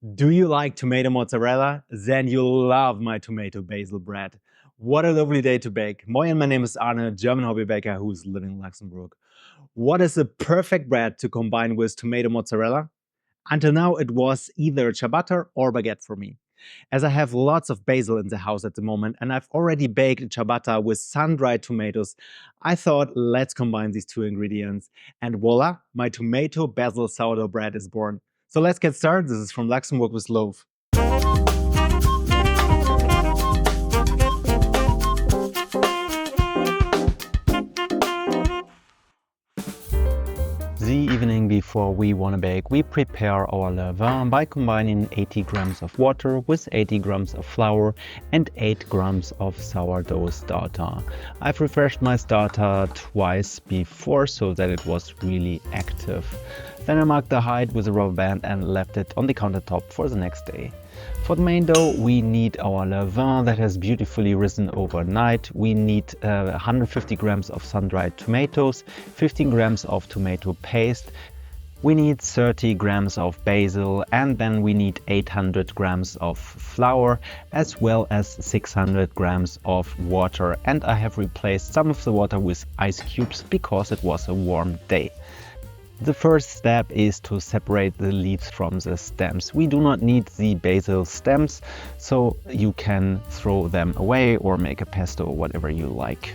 Do you like tomato mozzarella? Then you'll love my tomato basil bread. What a lovely day to bake. Moin, my name is Arne, German hobby baker who's living in Luxembourg. What is the perfect bread to combine with tomato mozzarella? Until now, it was either ciabatta or baguette for me. As I have lots of basil in the house at the moment and I've already baked a ciabatta with sun-dried tomatoes, I thought let's combine these two ingredients. And voila, my tomato basil sourdough bread is born. So let's get started. This is from Luxembourg with Loaf. The evening before we want to bake, we prepare our levain by combining 80 grams of water with 80 grams of flour and 8 grams of sourdough starter. I've refreshed my starter twice before so that it was really active. Then I marked the height with a rubber band and left it on the countertop for the next day. For the main dough, we need our levain that has beautifully risen overnight. We need 150 grams of sun-dried tomatoes, 15 grams of tomato paste. We need 30 grams of basil, and then we need 800 grams of flour as well as 600 grams of water. And I have replaced some of the water with ice cubes because it was a warm day. The first step is to separate the leaves from the stems. We do not need the basil stems, so you can throw them away or make a pesto or whatever you like.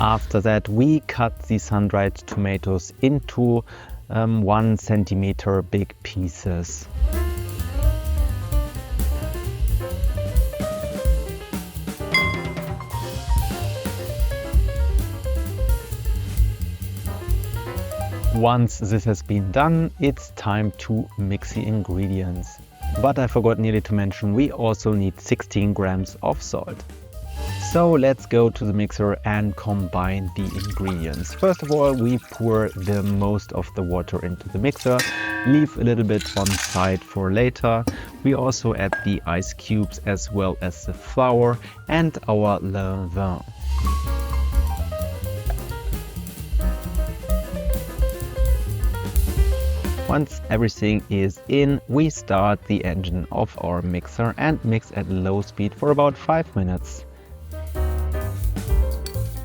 After that, we cut the sun-dried tomatoes into 1 centimeter big pieces. Once this has been done, it's time to mix the ingredients. But I forgot nearly to mention, we also need 16 grams of salt. So let's go to the mixer and combine the ingredients. First of all, we pour the most of the water into the mixer, leave a little bit on side for later. We also add the ice cubes as well as the flour and our levain. Once everything is in, we start the engine of our mixer and mix at low speed for about 5 minutes.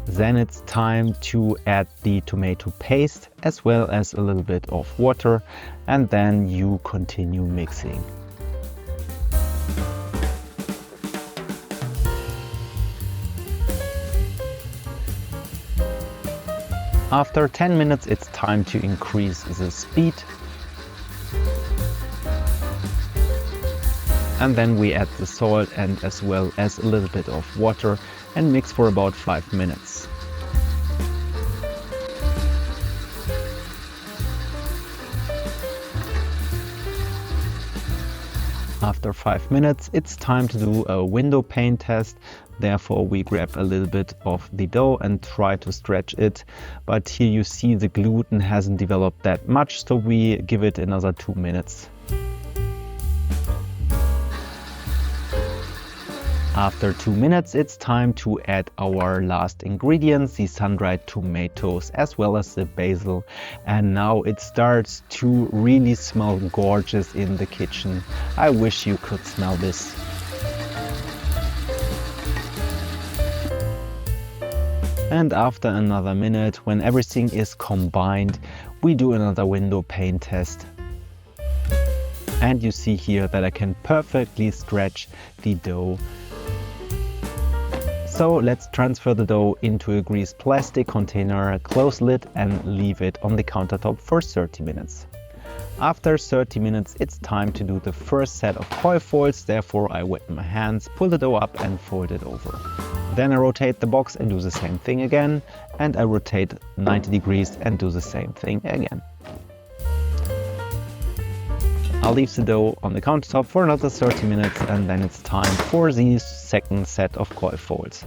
Then it's time to add the tomato paste as well as a little bit of water, and then you continue mixing. After 10 minutes, it's time to increase the speed. And then we add the salt and as well as a little bit of water and mix for about 5 minutes. After 5 minutes, it's time to do a window pane test. Therefore, we grab a little bit of the dough and try to stretch it. But here you see the gluten hasn't developed that much, so we give it another 2 minutes. After 2 minutes, it's time to add our last ingredients, the sun-dried tomatoes as well as the basil. And now it starts to really smell gorgeous in the kitchen. I wish you could smell this. And after another minute, when everything is combined, we do another window pane test. And you see here that I can perfectly stretch the dough. So let's transfer the dough into a greased plastic container, close lid and leave it on the countertop for 30 minutes. After 30 minutes, it's time to do the first set of coil folds. Therefore, I wet my hands, pull the dough up and fold it over. Then I rotate the box and do the same thing again. And I rotate 90 degrees and do the same thing again. I'll leave the dough on the countertop for another 30 minutes and then it's time for the second set of coil folds.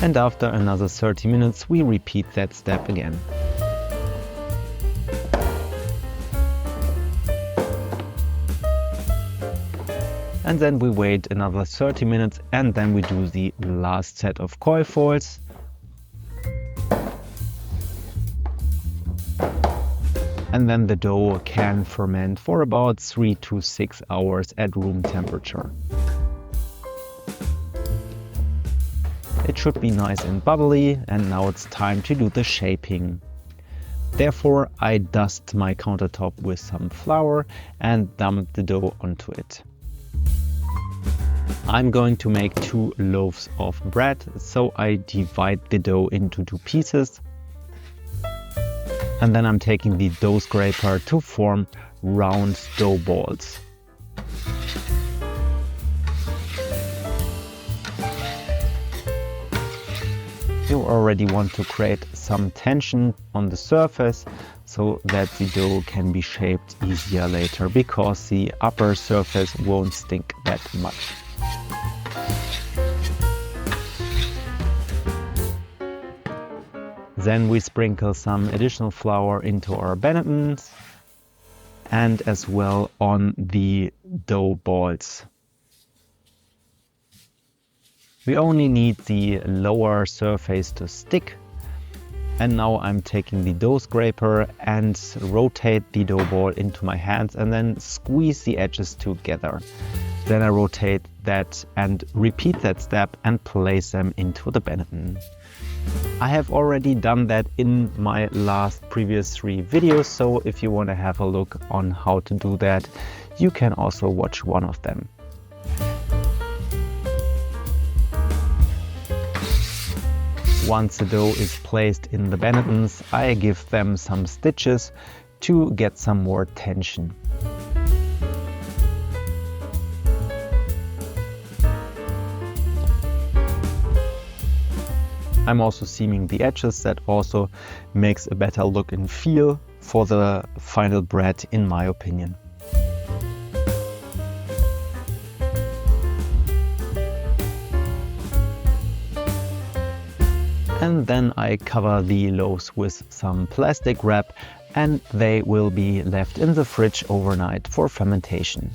And after another 30 minutes, we repeat that step again. And then we wait another 30 minutes and then we do the last set of coil folds. And then the dough can ferment for about 3 to 6 hours at room temperature. It should be nice and bubbly, and now it's time to do the shaping. Therefore, I dust my countertop with some flour and dump the dough onto it. I'm going to make 2 loaves of bread, so I divide the dough into 2 pieces. And then I'm taking the dough scraper to form round dough balls. You already want to create some tension on the surface so that the dough can be shaped easier later, because the upper surface won't stink that much. Then we sprinkle some additional flour into our bannetons and as well on the dough balls. We only need the lower surface to stick. And now I'm taking the dough scraper and rotate the dough ball into my hands and then squeeze the edges together. Then I rotate that and repeat that step and place them into the banneton. I have already done that in my previous 3 videos, so if you want to have a look on how to do that, you can also watch one of them. Once the dough is placed in the bannetons, I give them some stitches to get some more tension. I'm also seaming the edges. That also makes a better look and feel for the final bread, in my opinion. And then I cover the loaves with some plastic wrap and they will be left in the fridge overnight for fermentation.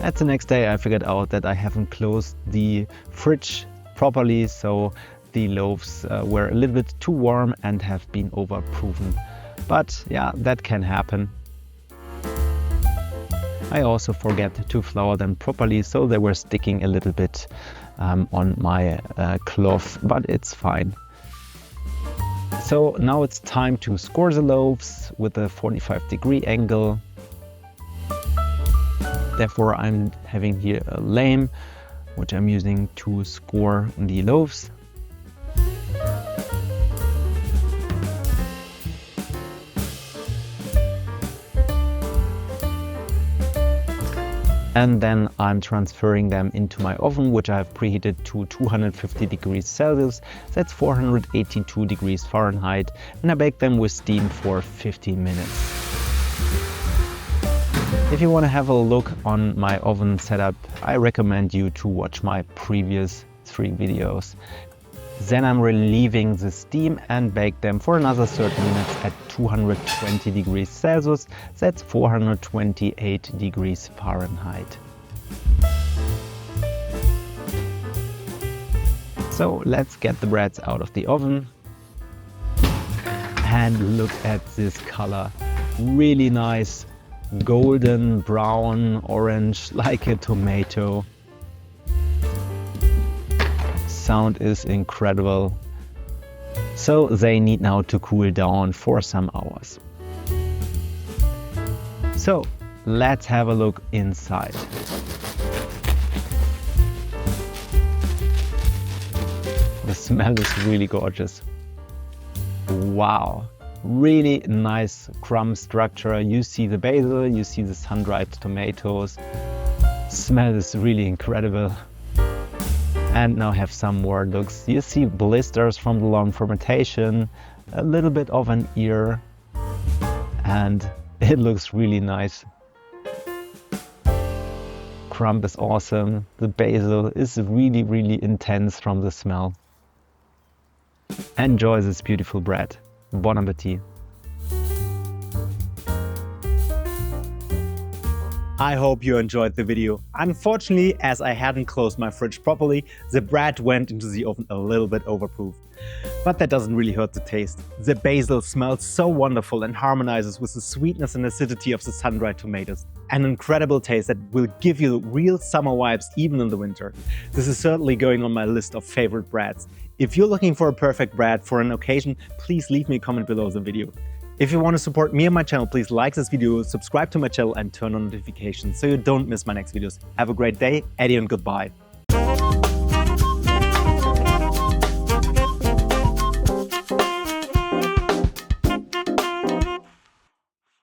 At the next day I figured out that I haven't closed the fridge properly, so the loaves were a little bit too warm and have been overproven. But yeah, that can happen. I also forget to flour them properly, so they were sticking a little bit on my cloth, but it's fine. So now it's time to score the loaves with a 45-degree angle. Therefore I'm having here a lame, which I'm using to score the loaves. And then I'm transferring them into my oven, which I have preheated to 250 degrees Celsius. That's 482 degrees Fahrenheit. And I bake them with steam for 15 minutes. If you want to have a look on my oven setup, I recommend you to watch my previous 3 videos. Then I'm relieving the steam and bake them for another 30 minutes at 220 degrees Celsius. That's 428 degrees Fahrenheit. So let's get the breads out of the oven. And look at this color. Really nice. Golden, brown, orange, like a tomato. Sound is incredible. So they need now to cool down for some hours. So let's have a look inside. The smell is really gorgeous. Wow. Really nice crumb structure. You see the basil, you see the sun-dried tomatoes. Smell is really incredible. And now have some more looks. You see blisters from the long fermentation, a little bit of an ear, and it looks really nice. Crumb is awesome. The basil is really, really intense from the smell. Enjoy this beautiful bread. Bon appetit. I hope you enjoyed the video. Unfortunately, as I hadn't closed my fridge properly, the bread went into the oven a little bit overproof. But that doesn't really hurt the taste. The basil smells so wonderful and harmonizes with the sweetness and acidity of the sun-dried tomatoes. An incredible taste that will give you real summer vibes even in the winter. This is certainly going on my list of favorite breads. If you're looking for a perfect bread for an occasion, please leave me a comment below the video. If you want to support me and my channel, please like this video, subscribe to my channel and turn on notifications so you don't miss my next videos. Have a great day, Eddie, and goodbye.